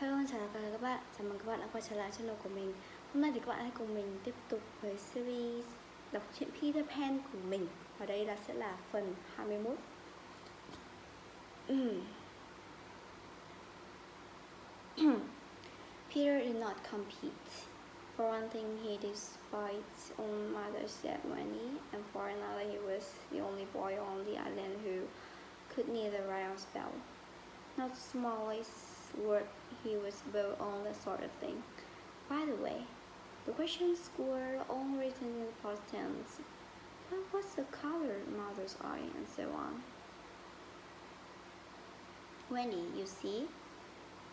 Hello, chào tất cả các bạn, chào mừng các bạn đã quay trở lại channel của mình. Hôm nay thì các bạn hãy cùng mình tiếp tục với series đọc truyện Peter Pan của mình. Và đây sẽ là phần 21. Peter did not compete. For one thing, he despised his own mother's dead money, and for another, he was the only boy on the island who could neither write or spell. Not the smallest word he was above on that sort of thing. By the way, the questions were all written in the past tense. What was the color of mother's eye, and so on. Wendy, you see,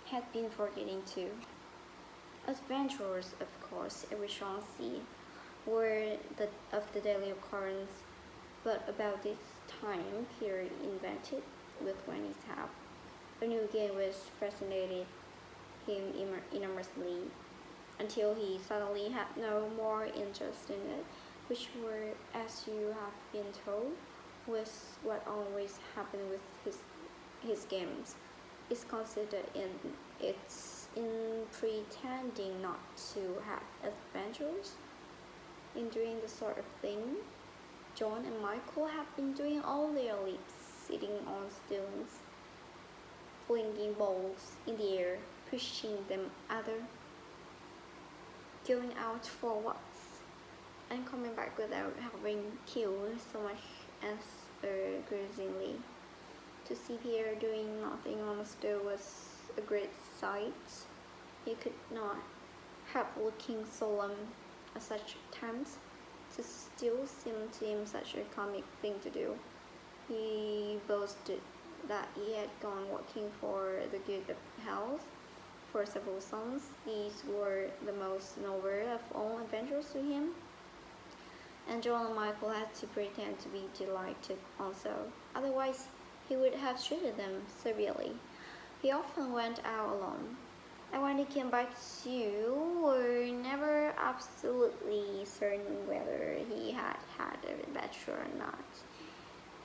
had been forgetting too. Adventures, of course, every Shaughnessy were of the daily occurrence, but about this time, Peter invented, with Wendy's help, a new game which fascinated him enormously, until he suddenly had no more interest in it, which were, as you have been told, was what always happened with his games. Is considered in pretending not to have adventures, in doing the sort of thing John and Michael have been doing all their lives, sitting on stones, flinging balls in the air, pushing them other, going out for walks, and coming back without having killed so much as grudgingly. To see Peter doing nothing on the stove was a great sight. He could not help looking solemn at such times. It still seemed to him such a comic thing to do. He boasted that he had gone walking for the good of health for several suns. These were the most novel of all adventures to him, and John and Michael had to pretend to be delighted also. Otherwise, he would have treated them severely. He often went out alone, and when he came back, you were never absolutely certain whether he had had an adventure or not.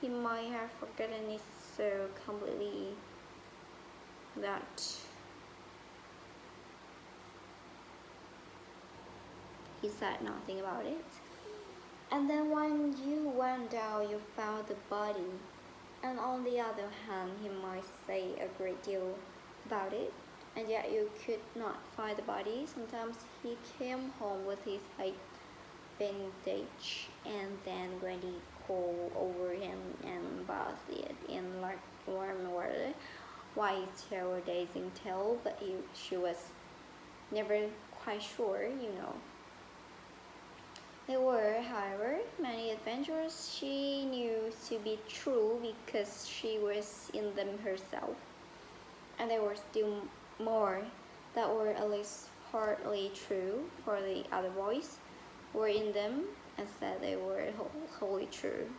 He might have forgotten it so completely that he said nothing about it. And then when you went out, you found the body. And on the other hand, he might say a great deal about it, and yet you could not find the body. Sometimes he came home with his bandage, and then Wendy called over him and bathed it in like warm water. Why tell a dazing tale, but she was never quite sure, There were, however, many adventures she knew to be true because she was in them herself, and there were still more that were at least partly true, for the other boys were in them and said they were wholly true.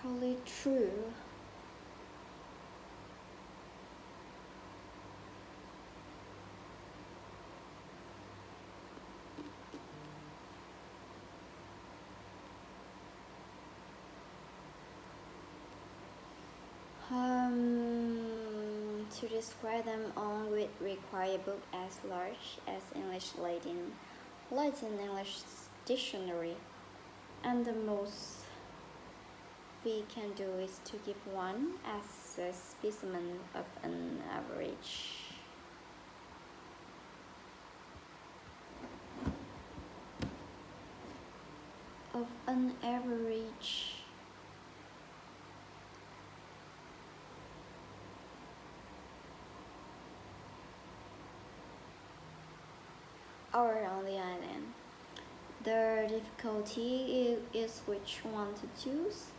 Wholly true. To describe them on would require a book as large as English Latin English dictionary, and the most we can do is to give one as a specimen of an average. or on the island. The difficulty is which one to choose.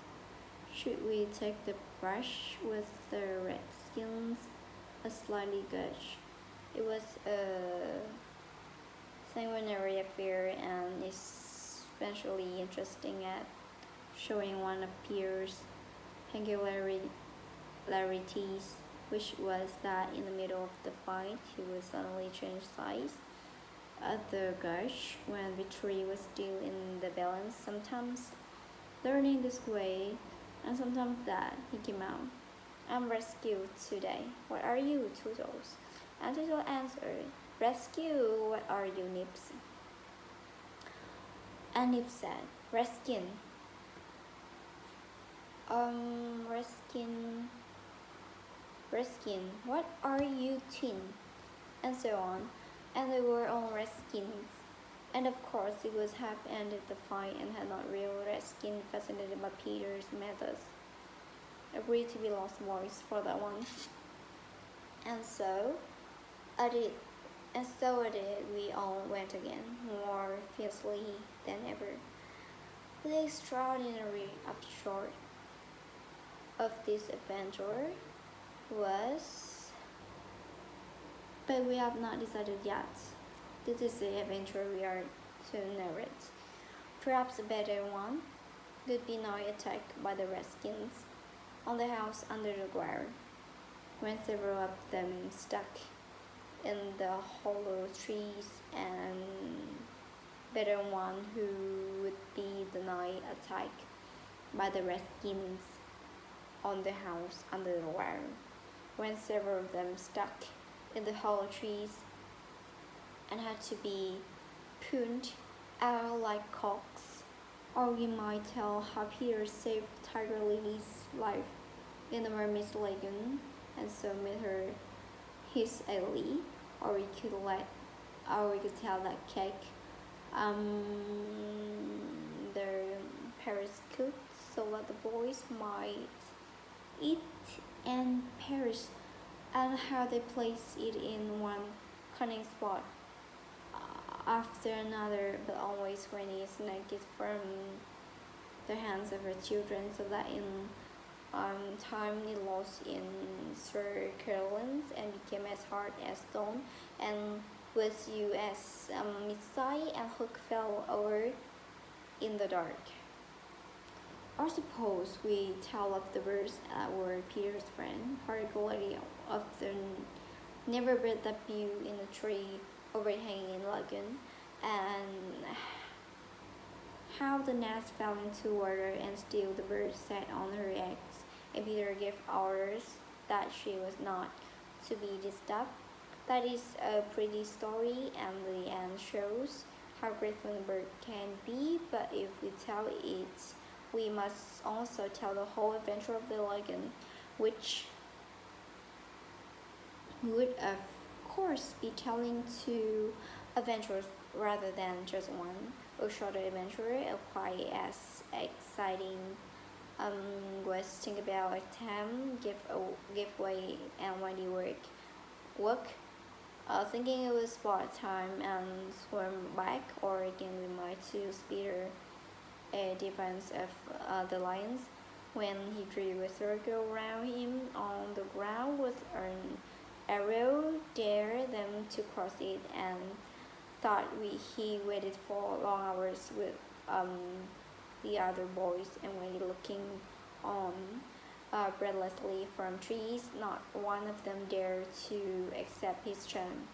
Should we take the brush with the redskins? A slightly gush. It was a sanguinary affair and especially interesting at showing one of Pierre's peculiarities, which was that in the middle of the fight he would suddenly change sides at the gush when victory was still in the balance, sometimes learning this way and sometimes that he came out. I'm rescued today. What are you, Toodles? And Toodle answered, Rescue, what are you, Nips? And Nip said, Reskin. Reskin, what are you, Tin? And so on. And they were all Redskins. And of course, it was half ended the fight and had not real Redskin fascinated by Peter's methods. Agreed to be lost boys for that one. And so I did. And so I did. We all went again, more fiercely than ever. The extraordinary upshot of this adventure was, but we have not decided yet. This is the adventure we are to narrate. Perhaps a better one would be night attack by the Redskins on the house under the ground, when several of them stuck in the hollow trees, and better one who would be the night attack by the Redskins on the house under the ground, when several of them stuck in the hollow trees and had to be pulled out like cocks. Or we might tell how Peter saved Tiger Lily's life in the mermaid's lagoon and so made her his ally. Or we could tell that cake the parents cooked so that the boys might eat and perish, and how they placed it in one cunning spot after another, but always when it snatched it from the hands of her children, so that in time it lost in Sir Carolyn's and became as hard as stone, and was used as missile and hook fell over in the dark. Or suppose we tell of the birds that were Peter's friend, particularly of the never bird that blew in a tree overhanging lagoon, and how the nest fell into water and still the bird sat on her eggs, and Peter gave orders that she was not to be disturbed. That is a pretty story, and the end shows how grateful a bird can be, but if we tell it, we must also tell the whole adventure of the lagoon, which would of course be telling two adventures rather than just one. A shorter adventure, quite as exciting. Was think about a time give way and when you work. Thinking it was spot time and swim back, or again we might choose Peter a defense of the lions when he drew a circle around him on the ground with an arrow, dare them to cross it, and thought he waited for long hours with the other boys and waited looking on breathlessly from trees. Not one of them dared to accept his chance.